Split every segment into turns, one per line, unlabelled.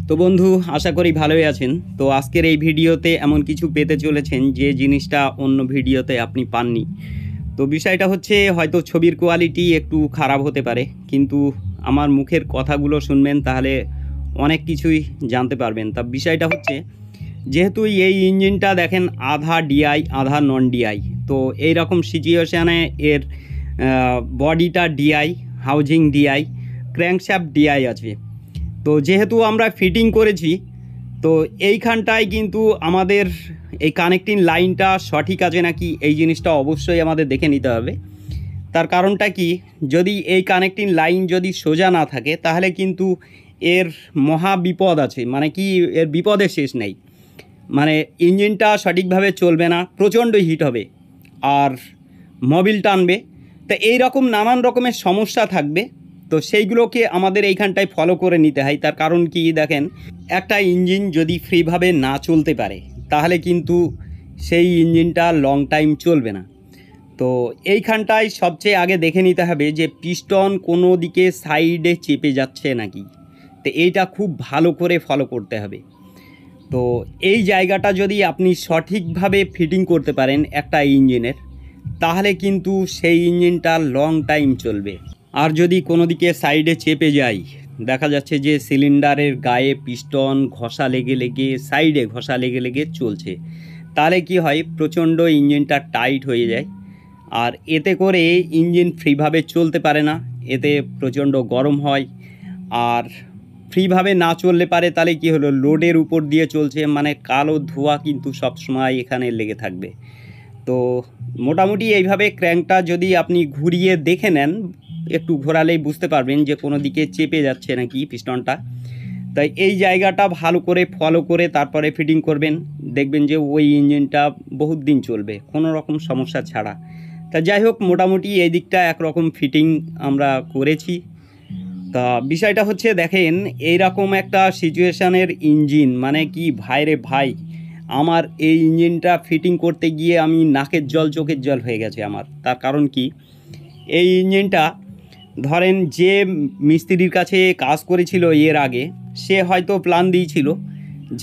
তো বন্ধু, আশা করি ভালোই আছেন। তো আজকের এই ভিডিওতে এমন কিছু পেতে চলেছেন যে জিনিসটা অন্য ভিডিওতে আপনি পাননি। তো বিষয়টা হচ্ছে, হয়তো ছবির কোয়ালিটি একটু খারাপ হতে পারে, কিন্তু আমার মুখের কথাগুলো শুনবেন তাহলে অনেক কিছুই জানতে পারবেন। তা বিষয়টা হচ্ছে, যেহেতু এই ইঞ্জিনটা দেখেন আধা ডিআই আধা নন ডিআই, তো এই রকম সিচুয়েশানে এর বডিটা DI, housing DI, crankshaft DI আছে। তো যেহেতু আমরা ফিটিং করেছি, তো এইখানটায় কিন্তু আমাদের এই কানেক্টিং লাইনটা সঠিক আছে নাকি এই জিনিসটা অবশ্যই আমাদের দেখে নিতে হবে। তার কারণটা কি, যদি এই কানেক্টিং লাইন যদি সোজা না থাকে তাহলে কিন্তু এর মহা বিপদ আছে। মানে কি, এর বিপদের শেষ নেই। মানে ইঞ্জিনটা সঠিকভাবে চলবে না, প্রচণ্ড হিট হবে আর মোবিল টানবে। তো এই রকম নানান রকমের সমস্যা থাকবে। তো সেইগুলোকে আমাদের এইখানটায় ফলো করে নিতে হয়। তার কারণ কি, দেখেন, একটা ইঞ্জিন যদি ফ্রিভাবে না চলতে পারে তাহলে কিন্তু সেই ইঞ্জিনটা লং টাইম চলবে না। তো এইখানটায় সবচেয়ে আগে দেখে নিতে হবে যে পিস্টন কোনো দিকে সাইডে চেপে যাচ্ছে নাকি। তো এইটা খুব ভালো করে ফলো করতে হবে। তো এই জায়গাটা যদি আপনি সঠিকভাবে ফিটিং করতে পারেন একটা ইঞ্জিনের, তাহলে কিন্তু সেই ইঞ্জিনটা লং টাইম চলবে। আর যদি কোনো দিকে সাইডে চেপে যায়, দেখা যাচ্ছে যে সিলিন্ডারের গায়ে পিস্টন ঘষা লেগে লেগে, সাইডে ঘষা লেগে লেগে চলছে, তাহলে কি হয়, প্রচণ্ড ইঞ্জিনটা টাইট হয়ে যায়। আর এতে করে ইঞ্জিন ফ্রিভাবে চলতে পারে না, এতে প্রচণ্ড গরম হয়। আর ফ্রিভাবে না চললে পারে তাহলে কি হলো, লোডের উপর দিয়ে চলছে, মানে কালো ধোঁয়া কিন্তু সবসময় এখানে লেগে থাকবে। তো মোটামুটি এইভাবে ক্র্যাঙ্কটা যদি আপনি ঘুরিয়ে দেখে নেন, একটু ঘোরালেই বুঝতে পারবেন যে কোনো দিকে চেপে যাচ্ছে নাকি পিস্টনটা। তাই এই জায়গাটা ভালো করে ফলো করে তারপরে ফিটিং করবেন, দেখবেন যে ওই ইঞ্জিনটা বহুত দিন চলবে কোনো রকম সমস্যা ছাড়া। তা যাই হোক, মোটামুটি এই দিকটা একরকম ফিটিং আমরা করেছি। তা বিষয়টা হচ্ছে, দেখেন, এইরকম একটা সিচুয়েশানের ইঞ্জিন, মানে কি ভাইরে ভাই, আমার এই ইঞ্জিনটা ফিটিং করতে গিয়ে আমি নাকের জল চোখের জল হয়ে গেছে আমার। তার কারণ কি, এই ইঞ্জিনটা ধরেন যে মিস্ত্রির কাছে কাজ করেছিল এর আগে, সে হয়তো প্ল্যান দিয়েছিল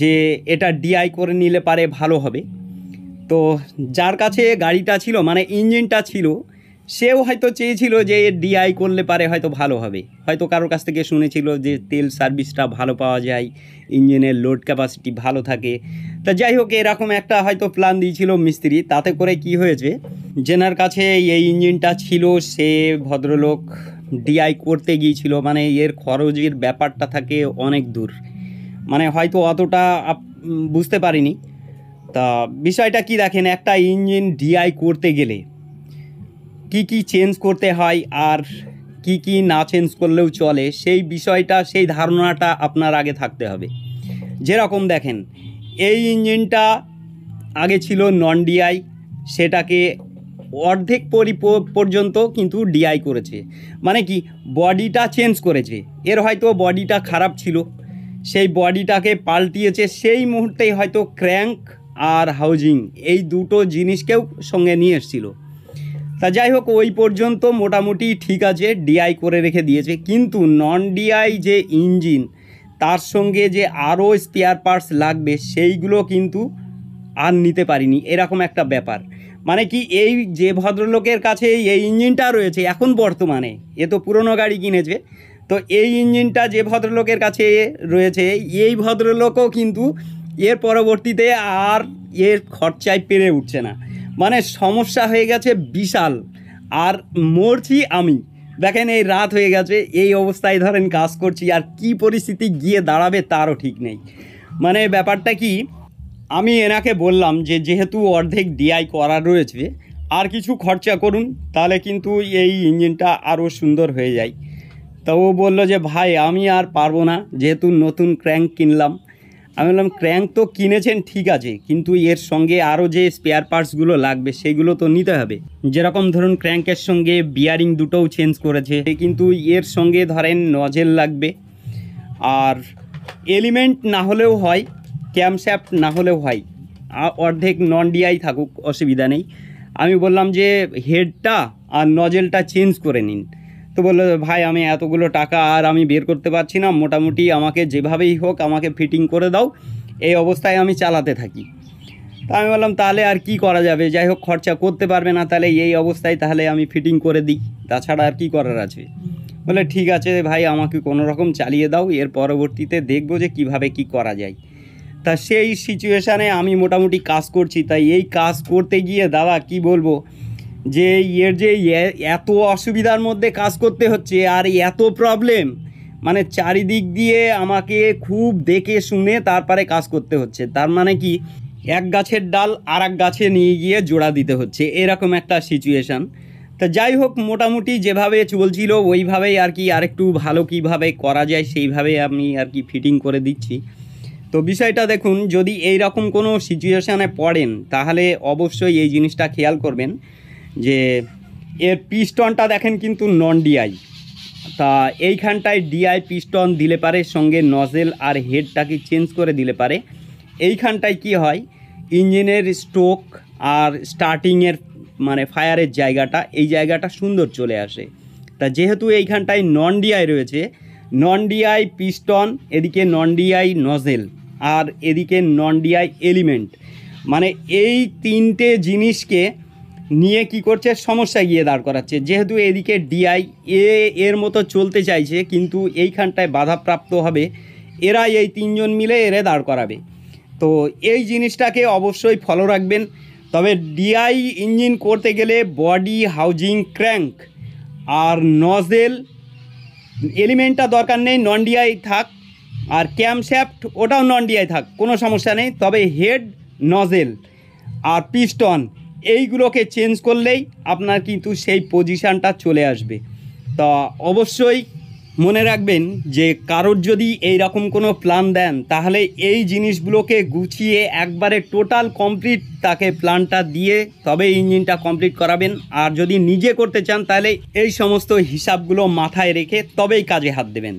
যে এটা ডিআই করে নিলে পারে ভালো হবে। তো যার কাছে গাড়িটা ছিল, মানে ইঞ্জিনটা ছিল, সেও হয়তো চেয়েছিল যে ডিআই করলে পারে হয়তো ভালো হবে। হয়তো কারোর কাছ থেকে শুনেছিল যে তেল সার্ভিসটা ভালো পাওয়া যায়, ইঞ্জিনের লোড ক্যাপাসিটি ভালো থাকে। তা যাই হোক, এরকম একটা হয়তো প্ল্যান দিয়েছিল মিস্ত্রি। তাতে করে কি হয়েছে, যেনার কাছে এই ইঞ্জিনটা ছিল সে ভদ্রলোক ডিআই করতে গিয়েছিল, মানে এর খরচের ব্যাপারটা থাকে অনেক দূর, মানে হয়তো অতটা বুঝতে পারিনি। তা বিষয়টা কি, দেখেন, একটা ইঞ্জিন ডিআই করতে গেলে কি কি চেঞ্জ করতে হয় আর কি কি না চেঞ্জ করলেও চলে, সেই বিষয়টা, সেই ধারণাটা আপনার আগে থাকতে হবে। যেরকম দেখেন, এই ইঞ্জিনটা আগে ছিল নন ডিআই, সেটাকে অর্ধেক পর্যন্ত কিন্তু ডিআই করেছে, মানে কি বডিটা চেঞ্জ করেছে। এর হয়তো বডিটা খারাপ ছিল, সেই বডিটাকে পাল্টিয়েছে, সেই মুহূর্তেই হয়তো ক্র্যাঙ্ক আর হাউজিং এই দুটো জিনিসকেও সঙ্গে নিয়ে এসেছিলো। তা যাই হোক, ওই পর্যন্ত মোটামুটি ঠিক আছে, ডিআই করে রেখে দিয়েছে। কিন্তু নন ডিআই যে ইঞ্জিন, তার সঙ্গে যে আরও স্পেয়ার পার্টস লাগবে সেইগুলো কিন্তু আর নিতে পারিনি, এরকম একটা ব্যাপার। মানে কি, এই যে ভদ্রলোকের কাছে এই ইঞ্জিনটা রয়েছে এখন বর্তমানে, এ তো পুরনো গাড়ি কিনেছে, তো এই ইঞ্জিনটা যে ভদ্রলোকের কাছে রয়েছে, এই ভদ্রলোকও কিন্তু এর পরবর্তীতে আর এর খরচায় পেরে উঠছে না। মানে সমস্যা হয়ে গেছে বিশাল। আর মরছি আমি, দেখেন, এই রাত হয়ে গেছে, এই অবস্থায় ধরেন কাজ করছি, আর কি পরিস্থিতি গিয়ে দাঁড়াবে তারও ঠিক নেই। মানে ব্যাপারটা কি, আমি এনাকে বললাম যে যেহেতু অর্ধেক ডিআই করা রয়েছে, আর কিছু খরচা করুন, তাহলে কিন্তু এই ইঞ্জিনটা আরও সুন্দর হয়ে যায়। তো ও বললো যে ভাই আমি আর পারবো না, যেহেতু নতুন ক্র্যাঙ্ক কিনলাম। আমি বললাম, ক্র্যাঙ্ক তো কিনেছেন ঠিক আছে, কিন্তু এর সঙ্গে আরও যে স্পেয়ার পার্টসগুলো লাগবে সেগুলো তো নিতে হবে। যেরকম ধরুন, ক্র্যাঙ্কের সঙ্গে বিয়ারিং দুটোও চেঞ্জ করেছে, কিন্তু এর সঙ্গে ধরেন নজেল লাগবে, আর এলিমেন্ট না হলেও হয়, ক্যামশ্যাফট না হলেও হয়, অর্ধেক নন ডিআই থাকুক, অসুবিধা নেই। আমি বললাম যে হেডটা আর নজেলটা চেঞ্জ করে নিন। তো বললো ভাই আমি এতগুলো টাকা আর আমি বের করতে পারছি না, মোটামুটি আমাকে যেভাবেই হোক আমাকে ফিটিং করে দাও, এই অবস্থায় আমি চালাতে থাকি। তা আমি বললাম তাহলে আর কি করা যাবে, যাই হোক খরচা করতে পারবে না তাহলে এই অবস্থায় তাহলে আমি ফিটিং করে দিই, তাছাড়া আর কি করার আছে। বলে ঠিক আছে ভাই আমাকে কোনো রকম চালিয়ে দাও, এর পরবর্তীতে দেখবো যে কিভাবে কি করা যায়। তা সেই সিচুয়েশানে আমি মোটামুটি কাজ করছি, তাই এই কাজ করতে গিয়ে দাদা কি বলবো যে এত অসুবিধার মধ্যে কাজ করতে হচ্ছে আর এত প্রবলেম, মানে চারিদিক দিয়ে আমাকে খুব দেখে শুনে তারপরে কাজ করতে হচ্ছে। তার মানে কি এক গাছের ডাল আর এক গাছে নিয়ে গিয়ে জোড়া দিতে হচ্ছে, এরকম একটা সিচুয়েশান। তা যাই হোক মোটামুটি যেভাবে চলছিল ওইভাবেই আর কি, আরেকটু ভালো কীভাবে করা যায় সেইভাবে আমি আর কি ফিটিং করে দিচ্ছি। তো বিষয়টা দেখুন, যদি এই রকম কোনো সিচুয়েশানে পড়েন তাহলে অবশ্যই এই জিনিসটা খেয়াল করবেন যে এর পিস্টনটা দেখেন কিন্তু নন ডিআই, তা এইখানটায় ডিআই পিস্টন দিলে পারে, সঙ্গে নজেল আর হেডটাকে চেঞ্জ করে দিলে পারে এইখানটায় কি হয় ইঞ্জিনের স্ট্রোক আর স্টার্টিংয়ের মানে ফায়ারের জায়গাটা, এই জায়গাটা সুন্দর চলে আসে। তা যেহেতু এইখানটায় নন ডিআই রয়েছে, নন ডিআই পিস্টন, এদিকে নন ডিআই নজেল আর এদিকে নন ডিআই এলিমেন্ট, মানে এই তিনটে জিনিসকে নিয়ে কি করছে সমস্যায় গিয়ে দাঁড় করাচ্ছে। যেহেতু এদিকে ডিআই এর মতো চলতে চাইছে কিন্তু এইখানটায় বাধাপ্রাপ্ত হবে, এরা এই তিনজন মিলে এরে দাঁড় করাবে। তো এই জিনিসটাকে অবশ্যই ফলো রাখবেন। তবে ডিআই ইঞ্জিন করতে গেলে বডি, হাউজিং, ক্র্যাঙ্ক আর নজেল এলিমেন্টটা দরকার নেই, নন ডিআই থাক, আর ক্যামশ্যাফট ওটাও নন ডিআই থাক, কোনো সমস্যা নেই। তবে হেড, নজেল আর পিস্টন এইগুলোকে চেঞ্জ করলেই আপনার কিন্তু সেই পজিশানটা চলে আসবে। তা অবশ্যই মনে রাখবেন যে কারোর যদি এই রকম কোনো প্ল্যান দেন তাহলে এই জিনিসগুলোকে গুছিয়ে একবারে টোটাল কমপ্লিট তাকে প্ল্যানটা দিয়ে তবে ইঞ্জিনটা কমপ্লিট করাবেন। আর যদি নিজে করতে চান তাহলে এই সমস্ত হিসাবগুলো মাথায় রেখে তবেই কাজে হাত দেবেন।